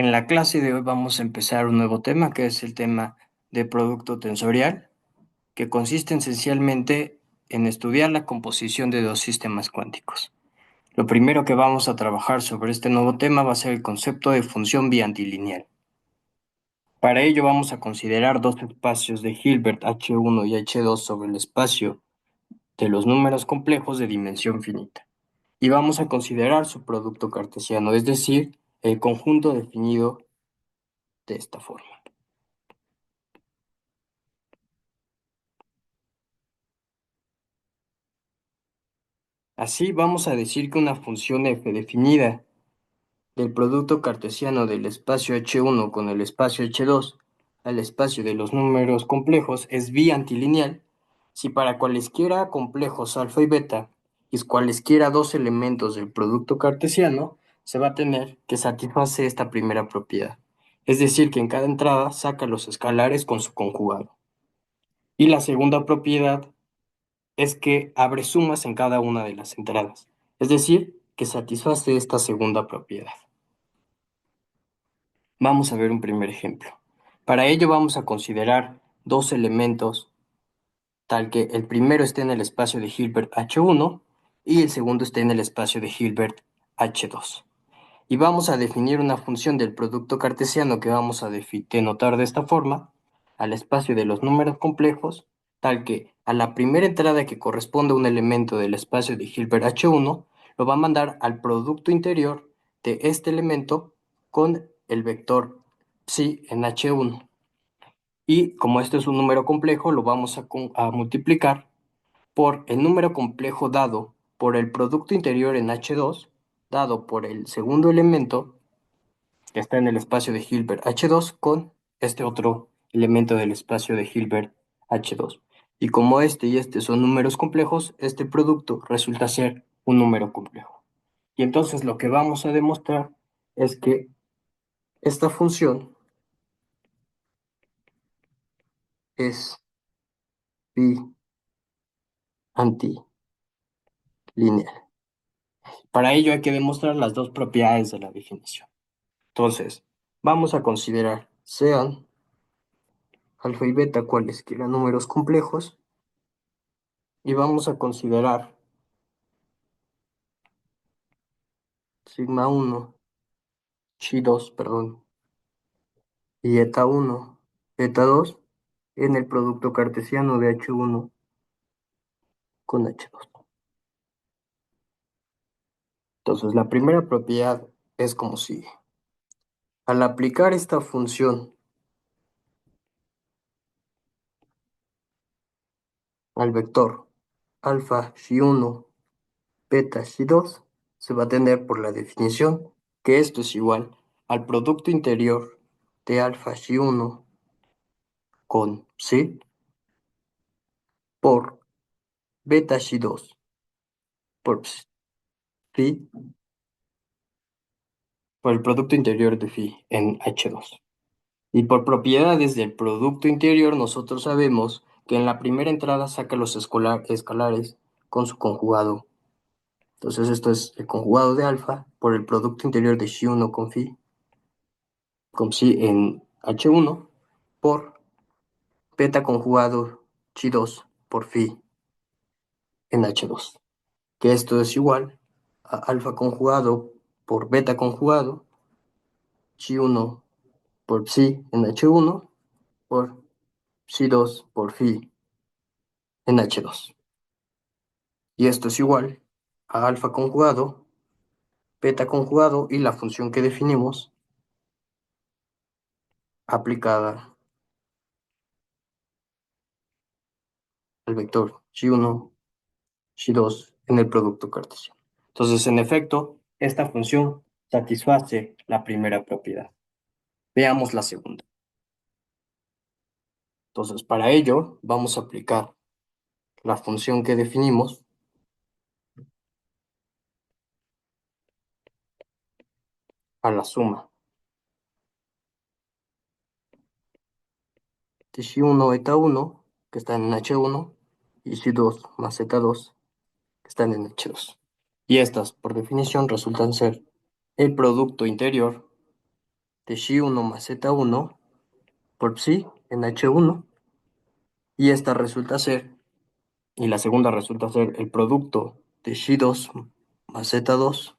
En la clase de hoy vamos a empezar un nuevo tema que es el tema de producto tensorial, que consiste esencialmente en estudiar la composición de dos sistemas cuánticos. Lo primero que vamos a trabajar sobre este nuevo tema va a ser el concepto de función biantilineal. Para ello vamos a considerar dos espacios de Hilbert H1 y H2 sobre el espacio de los números complejos de dimensión finita. Y vamos a considerar su producto cartesiano, es decir, el conjunto definido de esta forma. Así vamos a decir que una función f definida del producto cartesiano del espacio H1 con el espacio H2 al espacio de los números complejos es biantilineal si para cualesquiera complejos alfa y beta y cualesquiera dos elementos del producto cartesiano se va a tener que satisface esta primera propiedad. Es decir, que en cada entrada saca los escalares con su conjugado. Y la segunda propiedad es que abre sumas en cada una de las entradas, es decir, que satisface esta segunda propiedad. Vamos a ver un primer ejemplo. Para ello vamos a considerar dos elementos, tal que el primero esté en el espacio de Hilbert H1 y el segundo esté en el espacio de Hilbert H2. Y vamos a definir una función del producto cartesiano que vamos a denotar de esta forma al espacio de los números complejos, tal que a la primera entrada que corresponde a un elemento del espacio de Hilbert H1 lo va a mandar al producto interior de este elemento con el vector psi en H1. Y como este es un número complejo, lo vamos a multiplicar por el número complejo dado por el producto interior en H2, dado por el segundo elemento que está en el espacio de Hilbert H2 con este otro elemento del espacio de Hilbert H2. Y como este y este son números complejos, este producto resulta ser un número complejo. Y entonces lo que vamos a demostrar es que esta función es bi-antilineal. Para ello hay que demostrar las dos propiedades de la definición. Entonces, vamos a considerar sean alfa y beta cualesquiera números complejos y vamos a considerar sigma 1, chi 2, perdón, y eta 1, eta 2 en el producto cartesiano de H1 con H2. Entonces, la primera propiedad es como sigue. Al aplicar esta función al vector alfa xi1 beta xi2, se va a tener por la definición que esto es igual al producto interior de alfa xi1 con psi por beta xi2 por psi por el producto interior de phi en H2. Y por propiedades del producto interior, nosotros sabemos que en la primera entrada saca los escalares con su conjugado. Entonces esto es el conjugado de alfa por el producto interior de xi1 con psi en H1 por beta conjugado xi2 por phi en H2. Que esto es igual a alfa conjugado por beta conjugado xi1 por psi en H1 por xi2 por phi en H2. Y esto es igual a alfa conjugado, beta conjugado y la función que definimos aplicada al vector xi1, xi2 en el producto cartesiano. Entonces, en efecto, esta función satisface la primera propiedad. Veamos la segunda. Entonces, para ello, vamos a aplicar la función que definimos a la suma de xi1 eta1, que están en H1, y xi2 más eta2, que están en H2. Y estas, por definición, resultan ser el producto interior de Xi1 más Z1 por Psi en H1. Y esta resulta ser, y la segunda resulta ser el producto de Xi2 más Z2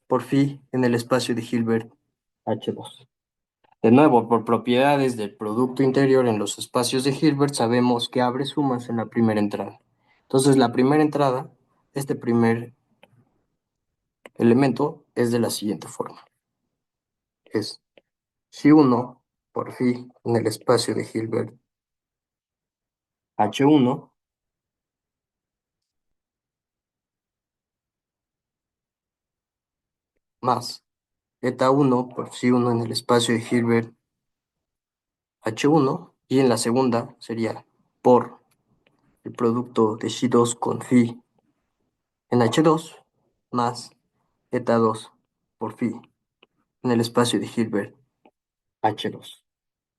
por Phi en el espacio de Hilbert H2. De nuevo, por propiedades del producto interior en los espacios de Hilbert, sabemos que abre sumas en la primera entrada. Entonces, la primera entrada, este primer elemento, es de la siguiente forma. Es Xi1 por Phi en el espacio de Hilbert H1 más eta1 por Psi1 en el espacio de Hilbert H1. Y en la segunda sería por el producto de Xi2 con Phi en H2 más eta2 por Phi en el espacio de Hilbert H2.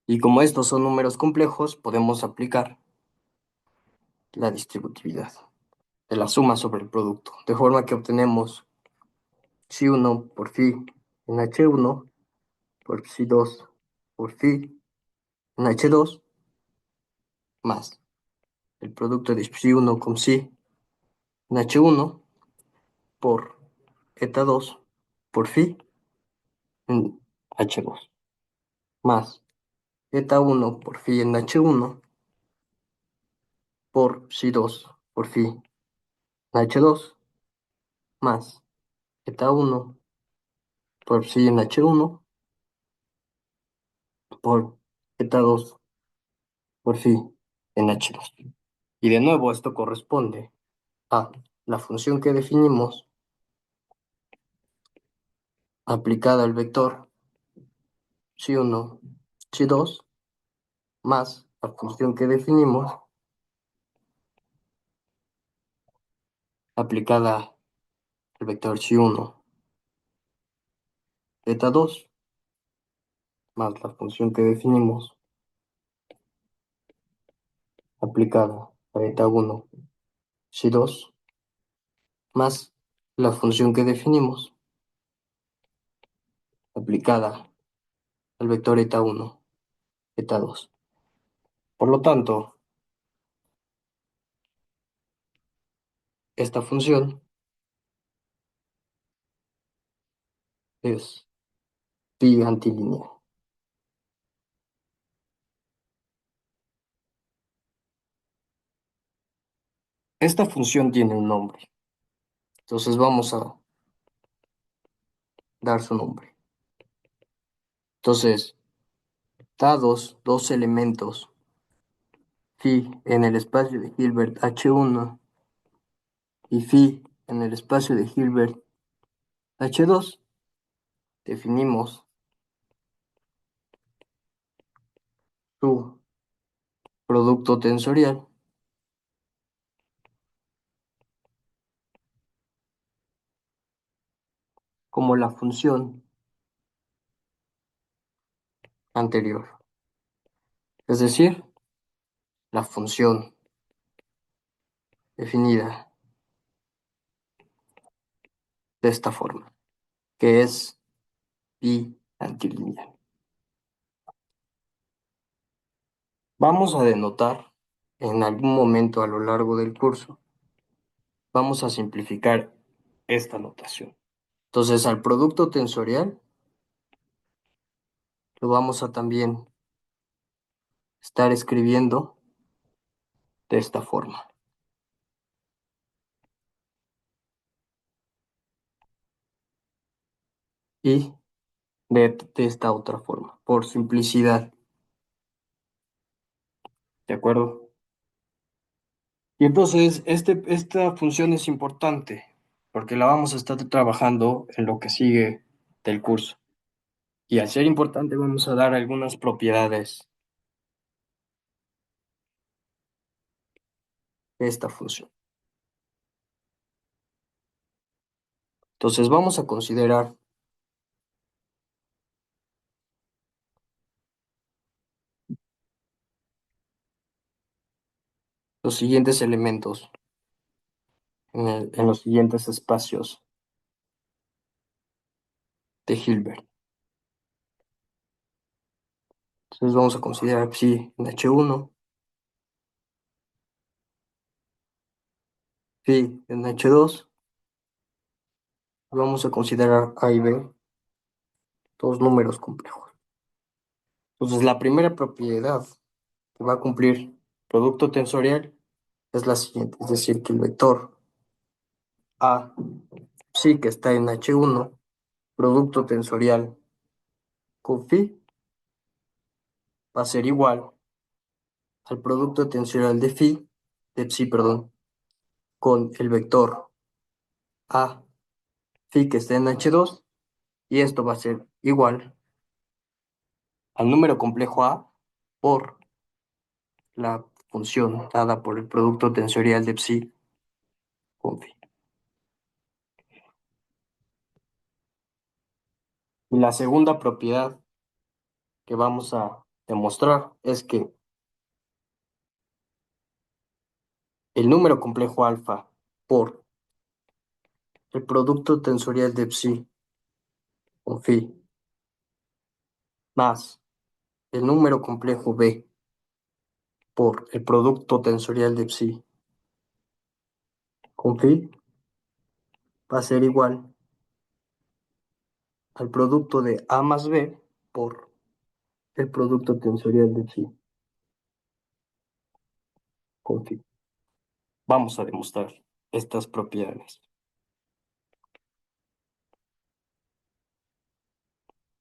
Y como estos son números complejos, podemos aplicar la distributividad de la suma sobre el producto, de forma que obtenemos Xi1 por Phi en H1 por Xi2 por Phi en H2 más el producto de Psi1 con Psi en H1 por eta2 por Phi en H2 más eta1 por Phi en H1 por Psi2 por Phi en H2 más eta1 por Psi en H1 por eta2 por Phi en H2. Y de nuevo esto corresponde a la función que definimos aplicada al vector Psi1, Psi2 más la función que definimos aplicada al vector Xi1, eta2 más la función que definimos aplicada a eta1, Xi2 más la función que definimos aplicada al vector eta1, eta2. Por lo tanto, esta función es pi antilínea. Esta función tiene un nombre, entonces vamos a dar su nombre. Entonces, dados dos elementos phi en el espacio de Hilbert H1 y phi en el espacio de Hilbert H2, definimos su producto tensorial como la función anterior, es decir, la función definida de esta forma, que es pi antilineal. Vamos a denotar en algún momento a lo largo del curso, vamos a simplificar esta notación. Entonces, al producto tensorial lo vamos a también estar escribiendo de esta forma. Y de esta otra forma, por simplicidad, ¿de acuerdo? Y entonces esta función es importante porque la vamos a estar trabajando en lo que sigue del curso. Y al ser importante vamos a dar algunas propiedades de esta función. Entonces vamos a considerar los siguientes elementos en los siguientes espacios de Hilbert. Entonces vamos a considerar psi en H1, phi en H2. Vamos a considerar A y B, dos números complejos. Entonces la primera propiedad que va a cumplir producto tensorial es la siguiente, es decir, que el vector A, psi que está en H1, producto tensorial con phi va a ser igual al producto tensorial de psi, perdón, con el vector A, phi que está en H2, y esto va a ser igual al número complejo A por la función dada por el producto tensorial de psi con phi. Y la segunda propiedad que vamos a demostrar es que el número complejo alfa por el producto tensorial de psi con phi más el número complejo b por el producto tensorial de psi con phi va a ser igual al producto de a más b por el producto tensorial de psi con phi. Vamos a demostrar estas propiedades.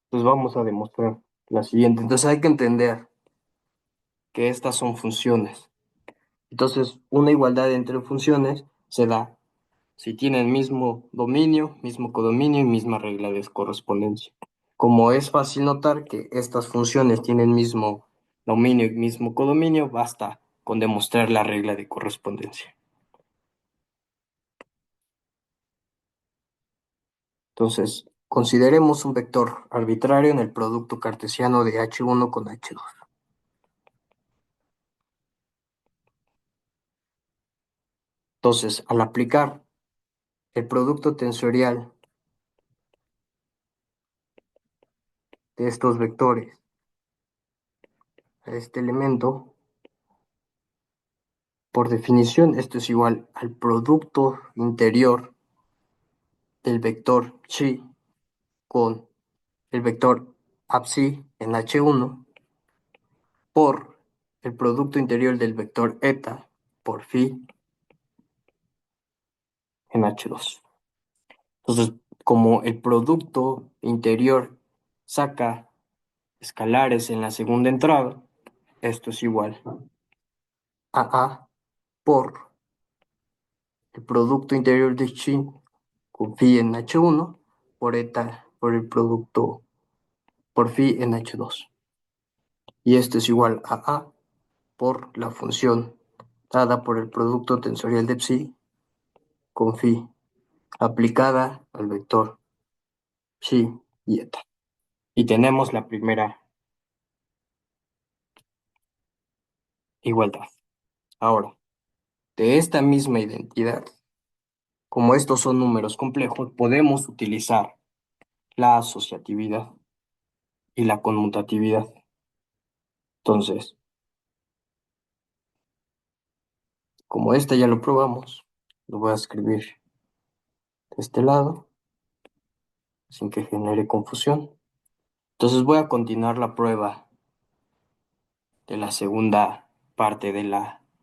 Pues vamos a demostrar la siguiente. Entonces hay que entender que estas son funciones. Entonces, una igualdad entre funciones se da si tienen mismo dominio, mismo codominio y misma regla de correspondencia. Como es fácil notar que estas funciones tienen mismo dominio y mismo codominio, basta con demostrar la regla de correspondencia. Entonces, consideremos un vector arbitrario en el producto cartesiano de H1 con H2. Entonces, al aplicar el producto tensorial de estos vectores a este elemento, por definición, esto es igual al producto interior del vector chi con el vector psi en H1 por el producto interior del vector eta por phi en H2. Entonces, como el producto interior saca escalares en la segunda entrada, esto es igual a A por el producto interior de chi con phi en H1 por eta por el producto por phi en H2. Y esto es igual a A por la función dada por el producto tensorial de psi con phi aplicada al vector psi y eta. Y tenemos la primera igualdad. Ahora, de esta misma identidad, como estos son números complejos, podemos utilizar la asociatividad y la conmutatividad. Entonces, como este ya lo probamos, lo voy a escribir de este lado sin que genere confusión. Entonces voy a continuar la prueba de la segunda parte de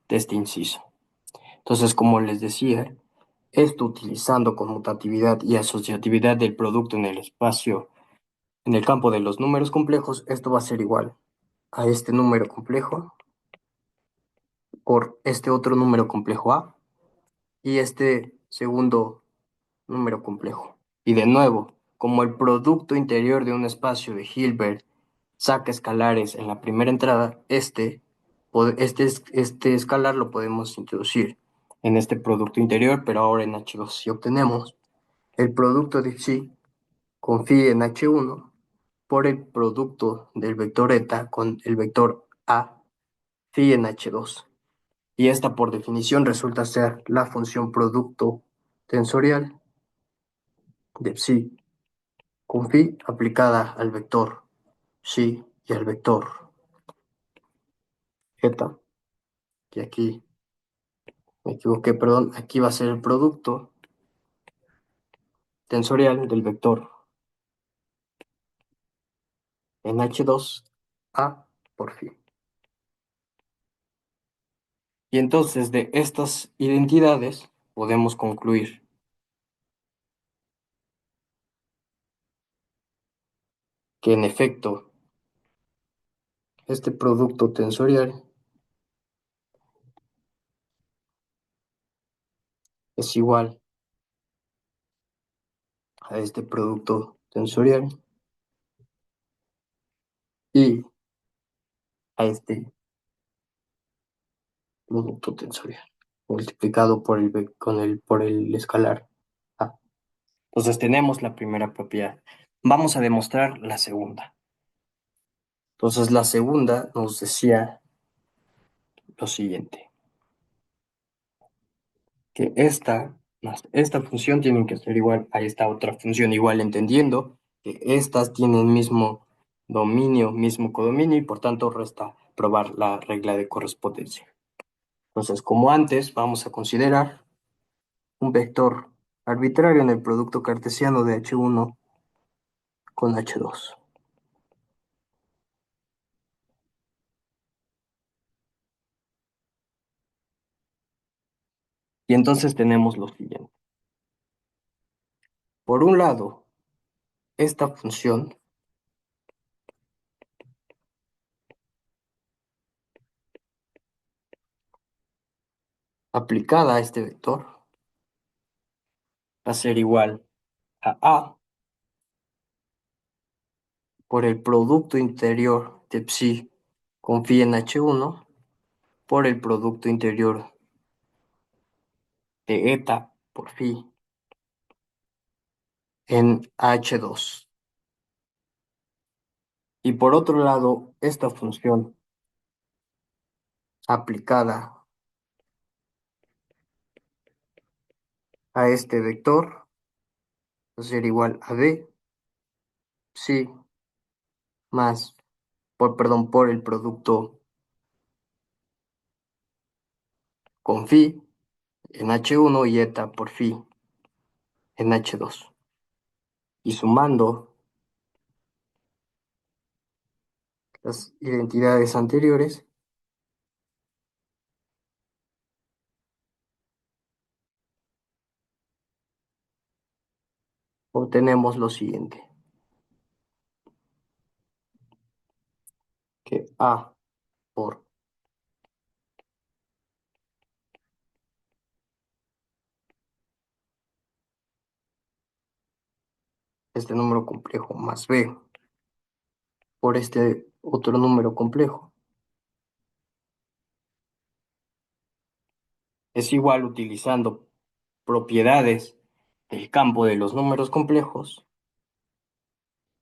este inciso. Entonces, como les decía, esto utilizando conmutatividad y asociatividad del producto en el espacio, en el campo de los números complejos, esto va a ser igual a este número complejo por este otro número complejo A y este segundo número complejo. Y de nuevo, como el producto interior de un espacio de Hilbert saca escalares en la primera entrada, este escalar lo podemos introducir en este producto interior, pero ahora en H2. Si obtenemos el producto de psi con phi en H1 por el producto del vector eta con el vector A, phi en H2. Y esta por definición resulta ser la función producto tensorial de psi con phi aplicada al vector psi y al vector Eta, que aquí me equivoqué, perdón, aquí va a ser el producto tensorial del vector en H2A por phi. Y entonces de estas identidades podemos concluir que en efecto este producto tensorial es igual a este producto tensorial y a este producto tensorial multiplicado por el escalar A. Entonces tenemos la primera propiedad. Vamos a demostrar la segunda. Entonces la segunda nos decía lo siguiente, que esta más esta función tienen que ser igual a esta otra función, igual entendiendo que estas tienen mismo dominio, mismo codominio y por tanto resta probar la regla de correspondencia. Entonces, como antes, vamos a considerar un vector arbitrario en el producto cartesiano de H1 con H2. Y entonces tenemos lo siguiente. Por un lado, esta función aplicada a este vector va a ser igual a A por el producto interior de psi con phi en H1 por el producto interior de eta por phi en H2. Y por otro lado, esta función aplicada a este vector va a ser igual a B psi más, por el producto con phi en H1 y eta por phi en H2. Y sumando las identidades anteriores, obtenemos lo siguiente, que A por este número complejo más B por este otro número complejo es igual utilizando propiedades del campo de los números complejos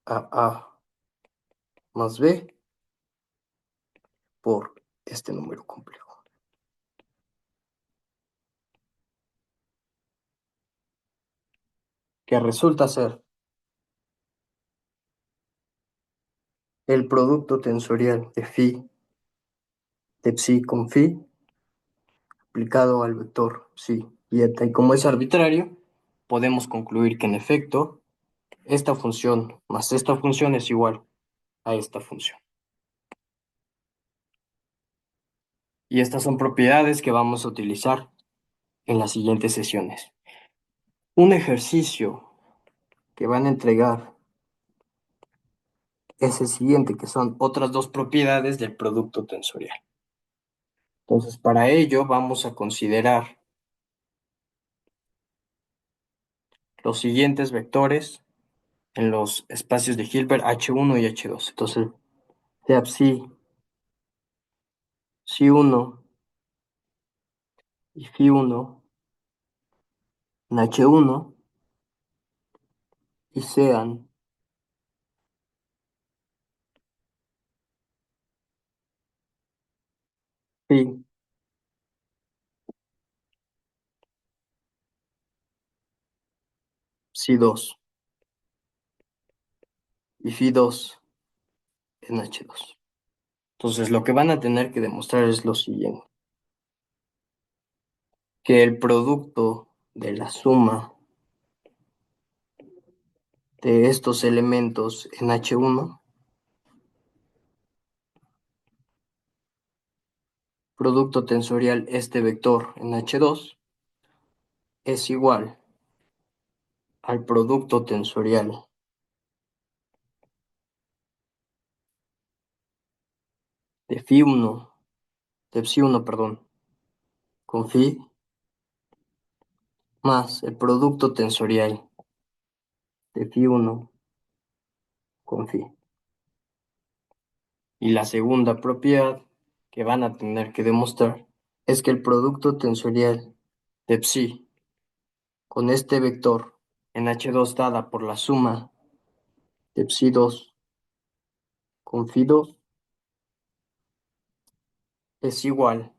a A más B por este número complejo, que resulta ser el producto tensorial de phi de psi con phi aplicado al vector psi y eta. Y como es arbitrario, podemos concluir que en efecto esta función más esta función es igual a esta función. Y estas son propiedades que vamos a utilizar en las siguientes sesiones. Un ejercicio que van a entregar es el siguiente, que son otras dos propiedades del producto tensorial. Entonces, para ello vamos a considerar los siguientes vectores en los espacios de Hilbert H1 y H2. Entonces, sea psi, psi1 y phi1 en H1 y sean phi, psi2 y phi2 en H2. Entonces, lo que van a tener que demostrar es lo siguiente, que el producto de la suma de estos elementos en H1, producto tensorial este vector en H2, es igual al producto tensorial de phi1, de psi1, perdón, con phi, más el producto tensorial de phi1 con phi. Y la segunda propiedad que van a tener que demostrar es que el producto tensorial de psi con este vector en H2 dada por la suma de psi2 con phi2 es igual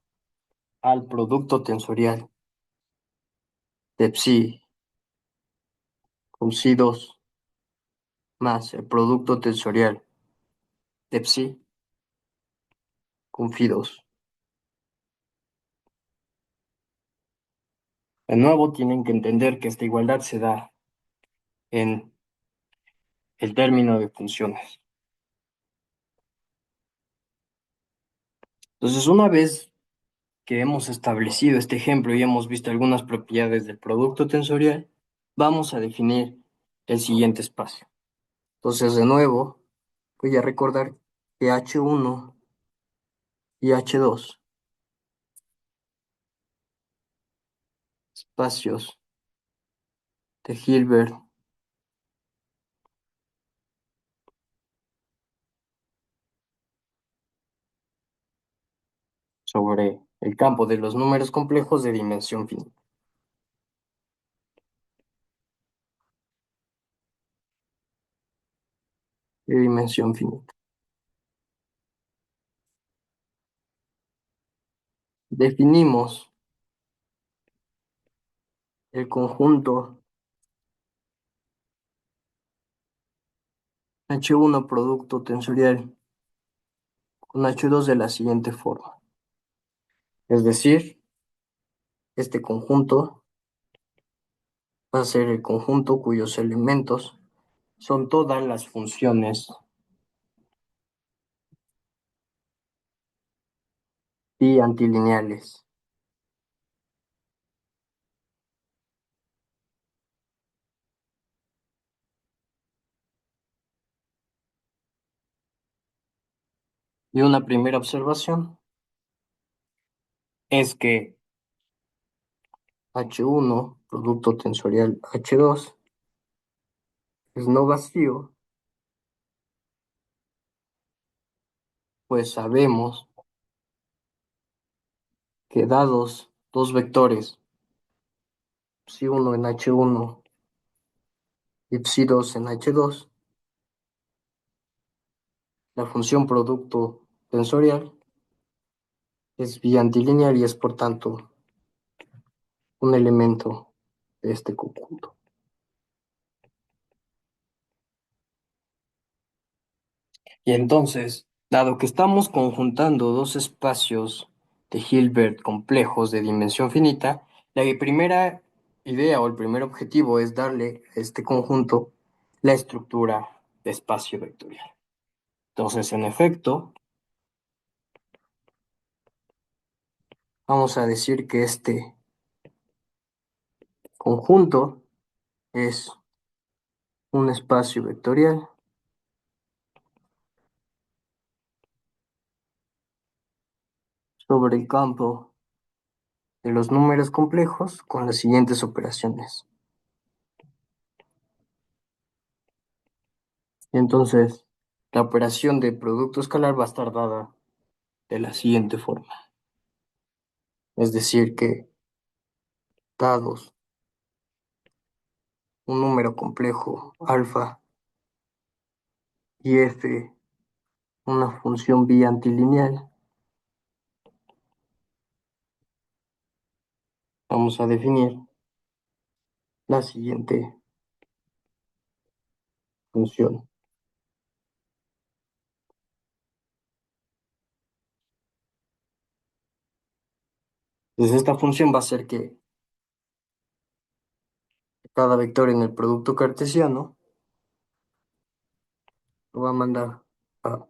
al producto tensorial de psi con psi2 más el producto tensorial de psi con phi2. De nuevo, tienen que entender que esta igualdad se da en el término de funciones. Entonces, una vez que hemos establecido este ejemplo y hemos visto algunas propiedades del producto tensorial, vamos a definir el siguiente espacio. Entonces, de nuevo, voy a recordar que H1 y H2, espacios de Hilbert sobre el campo de los números complejos de dimensión finita. De dimensión finita. Definimos el conjunto H1 producto tensorial con H2 de la siguiente forma. Es decir, este conjunto va a ser el conjunto cuyos elementos son todas las funciones pi antilineales. Y una primera observación es que H1, producto tensorial H2, es no vacío, pues sabemos que dados dos vectores, psi1 en H1 y psi2 en H2, la función producto tensorial es biantilineal y es por tanto un elemento de este conjunto. Y entonces, dado que estamos conjuntando dos espacios de Hilbert complejos de dimensión finita, la primera idea o el primer objetivo es darle a este conjunto la estructura de espacio vectorial. Entonces, en efecto, vamos a decir que este conjunto es un espacio vectorial sobre el campo de los números complejos con las siguientes operaciones. Entonces, la operación de producto escalar va a estar dada de la siguiente forma. Es decir, que dados un número complejo alfa y f, una función biantilineal, vamos a definir la siguiente función. Entonces esta función va a ser que cada vector en el producto cartesiano lo va a mandar a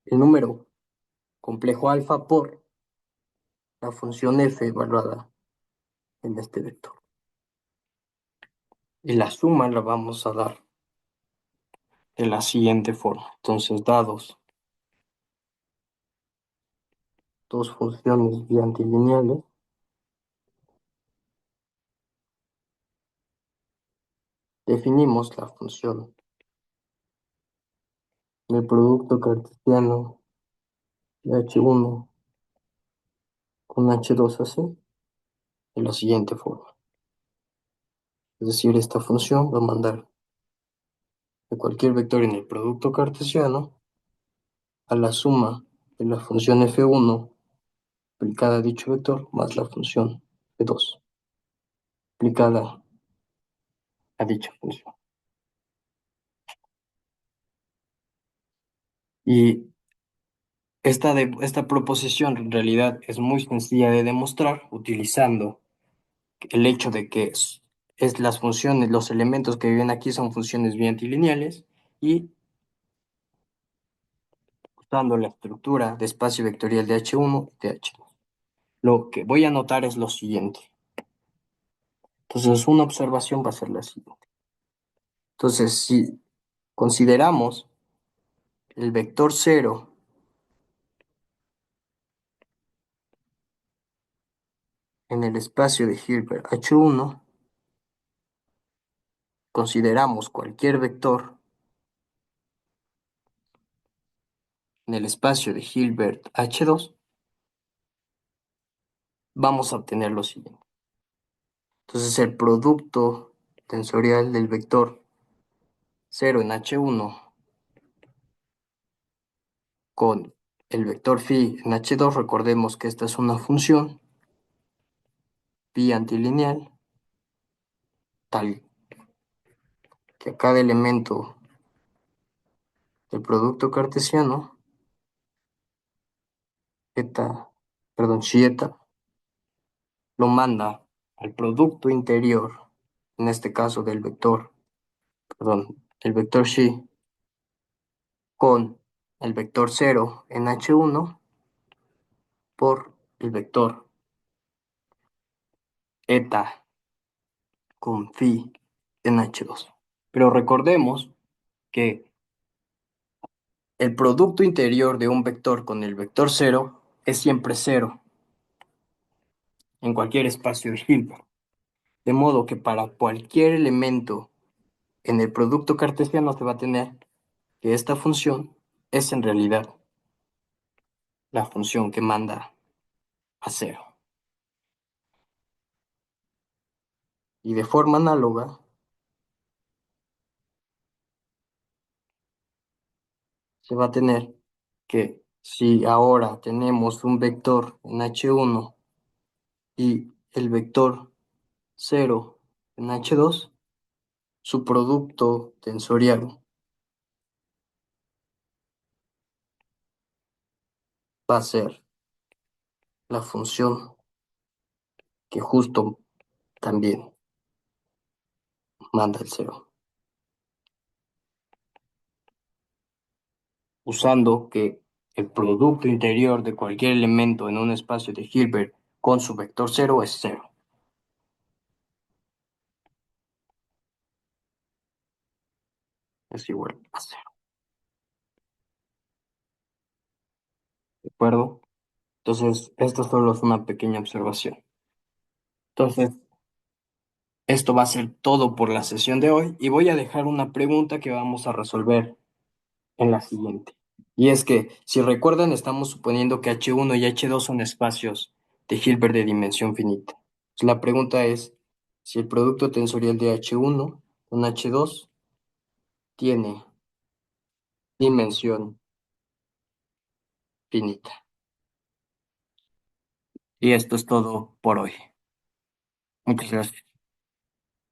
el número complejo alfa por la función f evaluada en este vector. Y la suma la vamos a dar de la siguiente forma. Entonces, dados dos funciones biantilineales, definimos la función del producto cartesiano de H1 con H2AC de la siguiente forma. Es decir, esta función va a mandar de cualquier vector en el producto cartesiano a la suma de la función f1 aplicada a dicho vector más la función f2 aplicada a dicha función. Y esta proposición en realidad es muy sencilla de demostrar utilizando el hecho de que es las funciones, los elementos que viven aquí son funciones biantilineales y usando la estructura de espacio vectorial de H1 y de H2. Lo que voy a anotar es lo siguiente. Entonces, una observación va a ser la siguiente. Entonces, si consideramos el vector 0 en el espacio de Hilbert H1, consideramos cualquier vector en el espacio de Hilbert H2, vamos a obtener lo siguiente. Entonces, el producto tensorial del vector 0 en H1 con el vector phi en H2, recordemos que esta es una función pi antilineal, tal que a cada elemento del producto cartesiano, eta, perdón, chi eta, lo manda al producto interior, en este caso del vector, perdón, el vector xi con el vector 0 en H1 por el vector eta con phi en H2. Pero recordemos que el producto interior de un vector con el vector 0 es siempre 0 en cualquier espacio de Hilbert. De modo que para cualquier elemento en el producto cartesiano se va a tener que esta función es en realidad la función que manda a 0. Y de forma análoga, se va a tener que si ahora tenemos un vector en H1 y el vector 0 en H2, su producto tensorial va a ser la función que justo también manda el 0, usando que el producto interior de cualquier elemento en un espacio de Hilbert con su vector 0 es 0. Es igual a 0. ¿De acuerdo? Entonces, esto solo es una pequeña observación. Entonces, esto va a ser todo por la sesión de hoy y voy a dejar una pregunta que vamos a resolver en la siguiente. Y es que, si recuerdan, estamos suponiendo que H1 y H2 son espacios de Hilbert de dimensión finita. La pregunta es si el producto tensorial de H1 con H2 tiene dimensión finita. Y esto es todo por hoy. Muchas gracias.